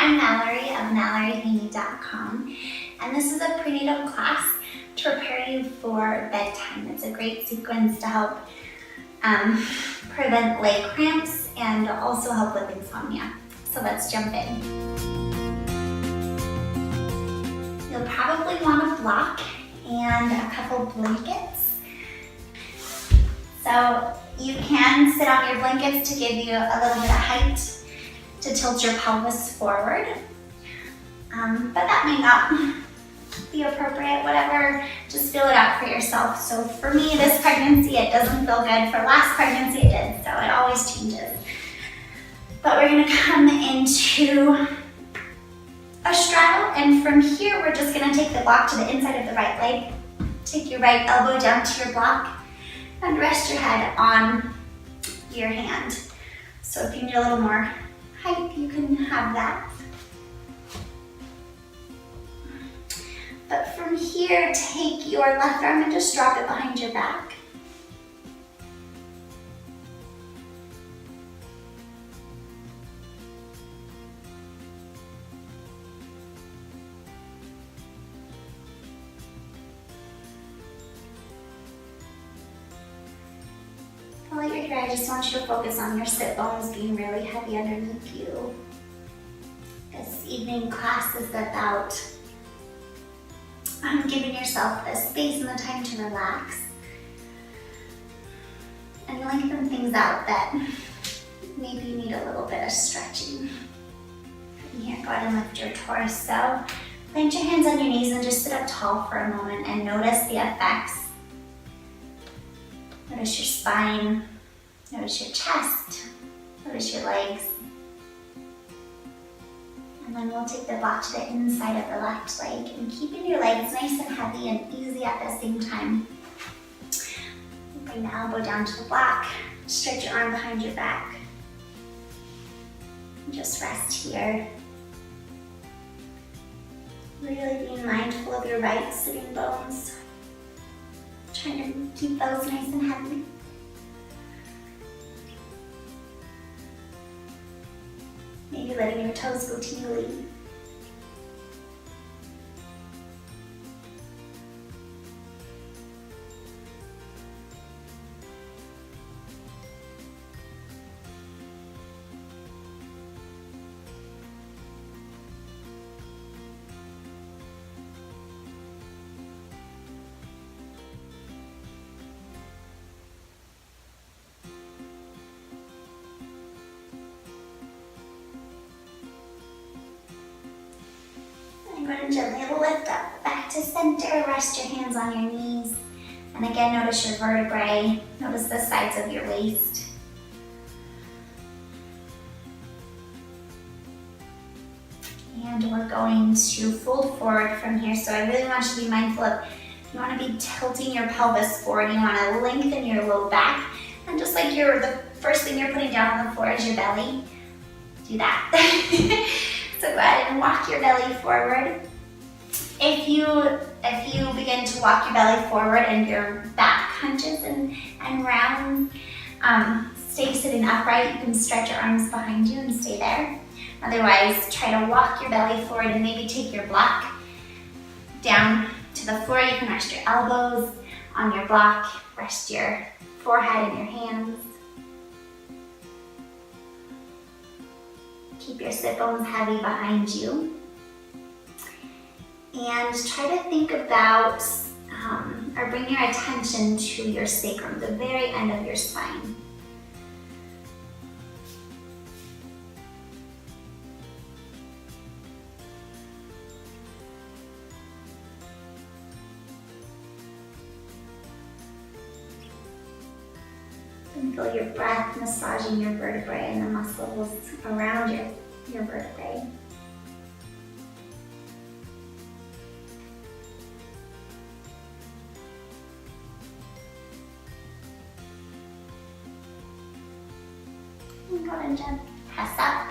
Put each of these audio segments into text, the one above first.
I'm Mallory of MalloryHaney.com, and this is a prenatal class to prepare you for bedtime. It's a great sequence to help prevent leg cramps and also help with insomnia. So let's jump in. You'll probably want a block and a couple blankets. So you can sit on your blankets to give you a little bit of height to tilt your pelvis forward, but that may not be appropriate, whatever, just feel it out for yourself. So for me, this pregnancy, it doesn't feel good. For last pregnancy, it did, so it always changes. But we're gonna come into a straddle, and from here, we're just gonna take the block to the inside of the right leg, take your right elbow down to your block, and rest your head on your hand. So if you need a little more height, you can have that. But from here, take your left arm and just drop it behind your back. While you're here, I just want you to focus on your sit bones being really heavy underneath you. This evening class is about giving yourself the space and the time to relax and lengthen things out that maybe you need a little bit of stretching. From here, go ahead and lift your torso. Plant your hands on your knees and just sit up tall for a moment and notice the effects. Notice your spine, notice your chest, notice your legs. And then we'll take the block to the inside of the left leg and keeping your legs nice and heavy and easy at the same time. Bring the elbow down to the block, stretch your arm behind your back. And just rest here. Really being mindful of your right sitting bones. Trying to keep those nice and heavy. Maybe letting your toes go tingly. Go ahead and gently lift up, back to center, rest your hands on your knees. And again, notice your vertebrae, notice the sides of your waist. And we're going to fold forward from here. So I really want you to be mindful of, you want to be tilting your pelvis forward, you want to lengthen your low back. And just like the first thing you're putting down on the floor is your belly, do that. So go ahead and walk your belly forward. If you begin to walk your belly forward and your back hunches and rounds, stay sitting upright. You can stretch your arms behind you and stay there. Otherwise, try to walk your belly forward and maybe take your block down to the floor. You can rest your elbows on your block, rest your forehead in your hands. Keep your sit bones heavy behind you. And try to think about, or bring your attention to your sacrum, the very end of your spine. And feel your breath massaging your vertebrae and the muscles around your vertebrae. And go ahead and just press up.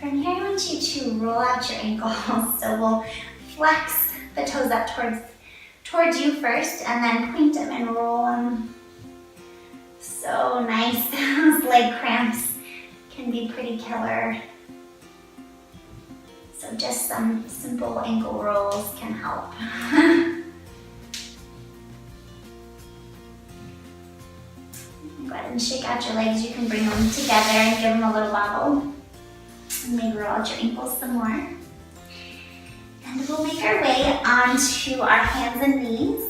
From here, I want you to roll out your ankles. So we'll flex the toes up towards you first, and then point them and roll them. So nice. Those leg cramps can be pretty killer. So just some simple ankle rolls can help. Go ahead and shake out your legs. You can bring them together and give them a little wobble. And maybe roll out your ankles some more. And we'll make our way onto our hands and knees.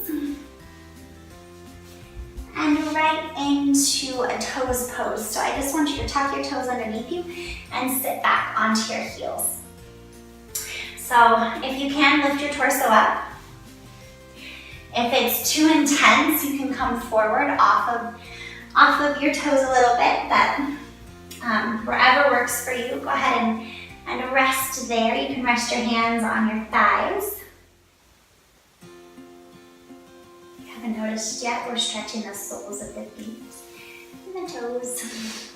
And right into a toes pose. So I just want you to tuck your toes underneath you and sit back onto your heels. So if you can, lift your torso up. If it's too intense, you can come forward off of your toes a little bit. That wherever works for you, go ahead and rest there. You can rest your hands on your thighs. If you haven't noticed yet, we're stretching the soles of the feet and the toes.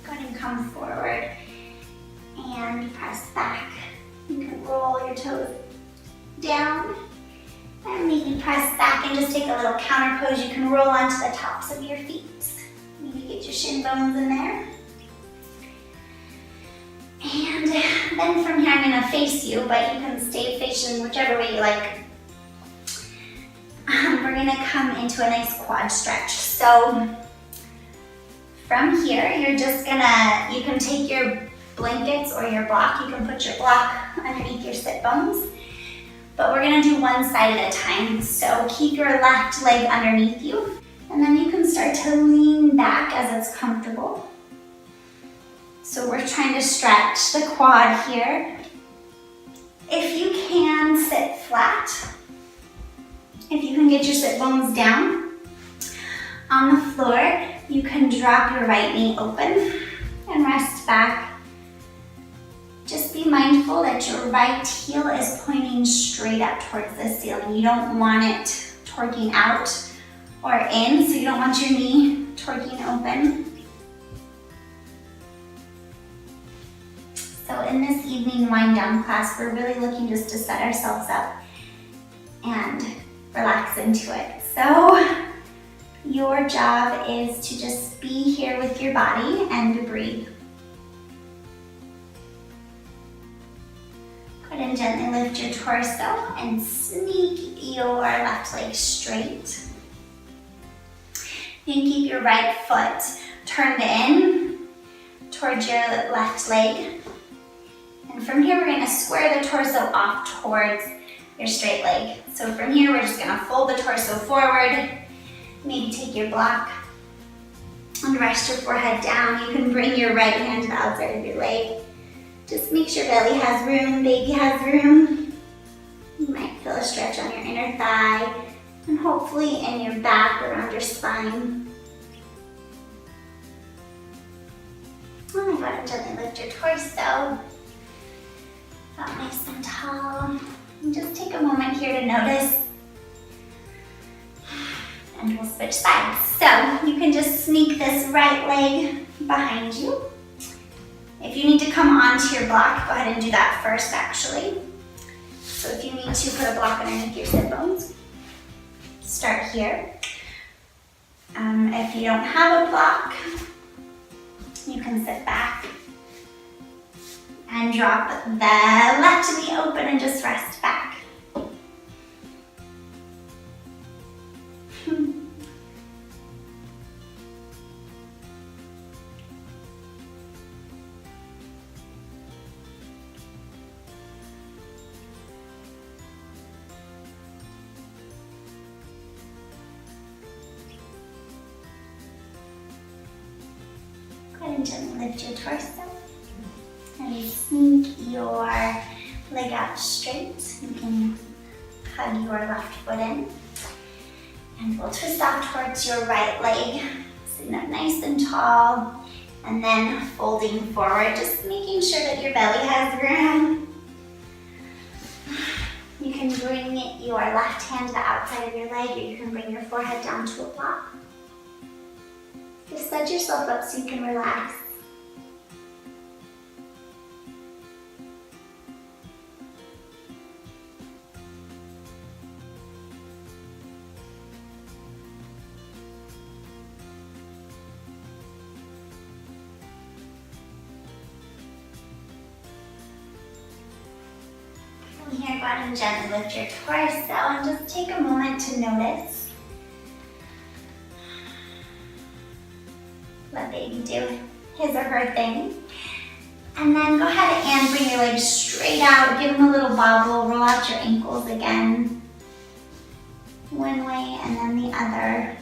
Go ahead and come forward and press back. You can roll your toes down and maybe press back and just take a little counter pose. You can roll onto the tops of your feet. Maybe get your shin bones in there. And then from here, I'm going to face you, but you can stay facing whichever way you like. We're going to come into a nice quad stretch. So from here, you're just going to, you can take your blankets or your block. You can put your block underneath your sit bones. But we're gonna do one side at a time. So keep your left leg underneath you. And then you can start to lean back as it's comfortable. So we're trying to stretch the quad here. If you can, sit flat. If you can get your sit bones down on the floor, you can drop your right knee open and rest back. Just be mindful that your right heel is pointing straight up towards the ceiling. You don't want it torquing out or in, so you don't want your knee torquing open. So in this evening wind down class, we're really looking just to set ourselves up and relax into it. So your job is to just be here with your body and breathe. Go ahead and gently lift your torso and sneak your left leg straight. You can keep your right foot turned in towards your left leg. And from here, we're going to square the torso off towards your straight leg. So from here, we're just going to fold the torso forward. Maybe take your block and rest your forehead down. You can bring your right hand to the outside of your leg. Just make sure belly has room, baby has room. You might feel a stretch on your inner thigh and hopefully in your back around your spine. Go ahead and gently lift your torso up nice and tall. And just take a moment here to notice. And we'll switch sides. So you can just sneak this right leg behind you. If you need to come onto your block, go ahead and do that first actually. So if you need to put a block underneath your sit bones, start here. If you don't have a block, you can sit back and drop the left knee open and just rest back. Go ahead and gently lift your torso and you sneak your leg out straight. You can hug your left foot in and we'll twist off towards your right leg, sitting up nice and tall and then folding forward, just making sure that your belly has room. You can bring your left hand to the outside of your leg or you can bring your forehead down to a block. Just set yourself up so you can relax. ahead and gently lift your torso and just take a moment to notice. Let baby do his or her thing. And then go ahead and bring your legs straight out. Give them a little bobble. Roll out your ankles again. One way and then the other.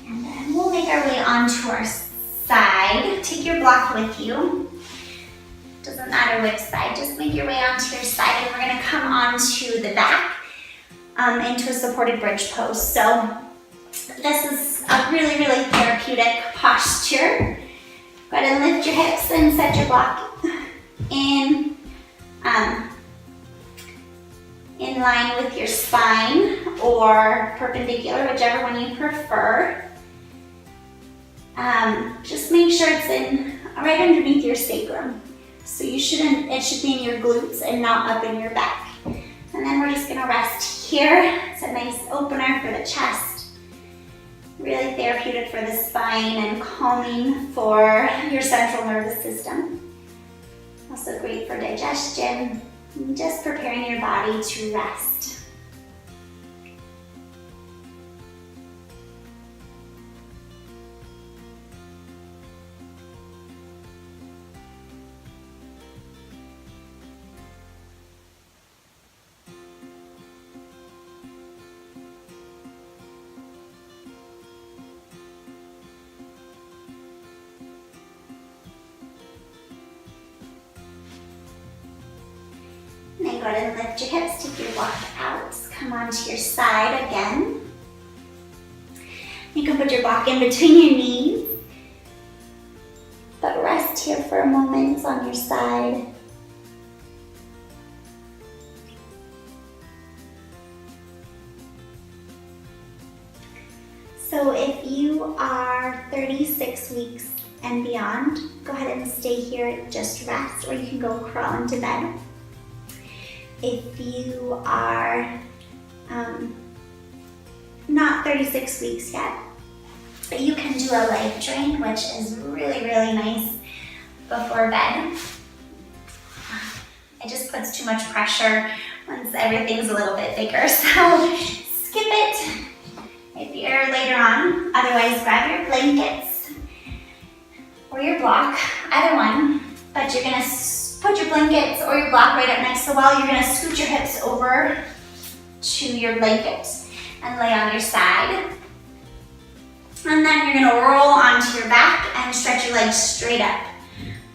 And then we'll make our way onto our side. Take your block with you. Doesn't matter which side, just make your way onto your side, and we're gonna come onto the back into a supported bridge pose. So this is a really, really therapeutic posture. Go ahead and lift your hips and set your block in line with your spine or perpendicular, whichever one you prefer. Just make sure it's in right underneath your sacrum. So it should be in your glutes and not up in your back. And then we're just gonna rest here. It's a nice opener for the chest. Really therapeutic for the spine and calming for your central nervous system. Also great for digestion, and just preparing your body to rest. Then go ahead and lift your hips, take your block out, come onto your side again. You can put your block in between your knees, but rest here for a moment on your side. So if you are 36 weeks and beyond, go ahead and stay here, just rest, or you can go crawl into bed. If you are not 36 weeks yet, you can do a leg drain, which is really, really nice before bed. It just puts too much pressure once everything's a little bit bigger, so skip it if you're later on. Otherwise, grab your blankets or your block, either one, but you're gonna put your blankets or your block right up next to the wall. You're gonna scoot your hips over to your blanket and lay on your side. And then you're gonna roll onto your back and stretch your legs straight up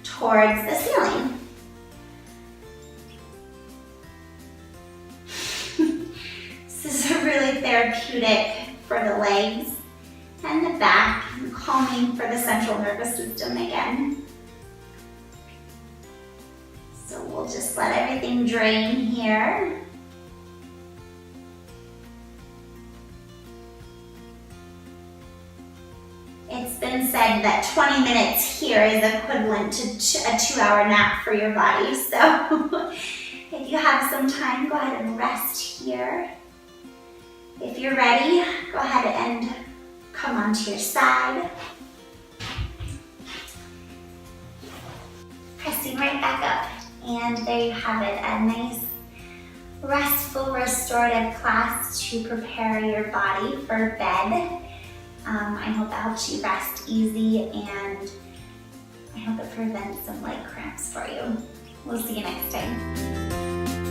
towards the ceiling. This is really therapeutic for the legs and the back, and calming for the central nervous system again. So we'll just let everything drain here. It's been said that 20 minutes here is equivalent to a 2-hour nap for your body. So if you have some time, go ahead and rest here. If you're ready, go ahead and come onto your side. Pressing right back up. And there you have it, a nice, restful, restorative class to prepare your body for bed. I hope that helps you rest easy, and I hope it prevents some leg cramps for you. We'll see you next time.